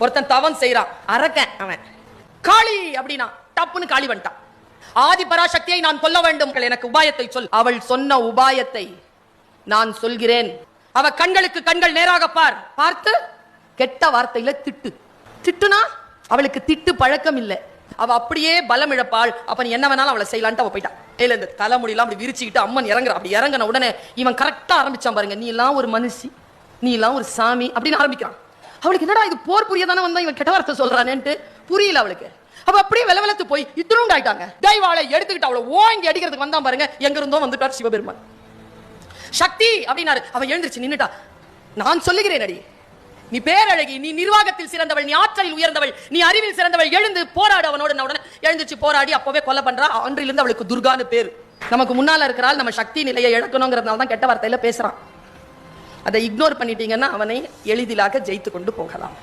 ஒருத்தன் தவம் செய்யறான், அரக்கன் அவன். காளி அப்படின்னா டப்புன்னு காளி வந்துட்டான். ஆதி பராசக்தியை நான் கொல்ல வேண்டும், எனக்கு உபாயத்தை சொல். அவள் சொன்ன உபாயத்தை நான் சொல்கிறேன். அவ கண்களுக்கு கண்கள் நேராக பார். பார்த்து கெட்ட வார்த்தையில திட்டு. திட்டுனா அவளுக்கு திட்டு பழக்கம் இல்லை. அவ அப்படியே பலம் இழப்பாள். அப்ப நீ என்ன வேணாலும் அவளை செய்யலான்ட்டு அவ போயிட்டான். இல்ல இந்த தலைமுடியெல்லாம் அப்படி விரிச்சுக்கிட்டு அம்மன் இறங்குற. அப்படி இறங்கின உடனே இவன் கரெக்டா ஆரம்பிச்சான் பாருங்க, நீ எல்லாம் ஒரு மனுஷி, நீ எல்லாம் ஒரு சாமி அப்படின்னு ஆரம்பிக்கிறான். அவளுக்கு என்னடா இது போர் புரியதானே வந்தா இவன் கெட்ட வார்த்தை சொல்றானேன்ட்டு புரியல அவளுக்கு. அவ அப்படியே வெலவெலத்து போய் இத்தினுண்டு ஆயிட்டாங்க. தெய்வாளை எடுத்துக்கிட்டு அவளை ஓங்கி அடிக்கிறதுக்கு வந்தான் பாருங்க, எங்க இருந்தோ வந்துட்டார் சிவபெருமான். சக்தி அப்படின்னாரு. அவ எழுந்திருச்சு நின்னுட்டா. நான் சொல்லுகிறேன் அடி, நீ பேரழகி, நீ நிர்வாகத்தில் சிறந்தவள், நீ ஆற்றலில் உயர்ந்தவள், நீ அறிவில் சிறந்தவள், எழுந்து போராடு அவனோட. உடனே எழுந்திருச்சு போராடி அப்பவே கொலை பண்றா. அன்றிலிருந்து அவளுக்கு துர்கான்னு பேரு. நமக்கு முன்னால இருக்கிறாள், நம்ம சக்தி நிலையை இழக்கணுங்கிறதுனால தான் கெட்ட வார்த்தையில பேசுறான். அதை இக்னோர் பண்ணிட்டீங்கன்னா அவனை எளிதிலாக ஜெயித்து கொண்டு போகலாம்.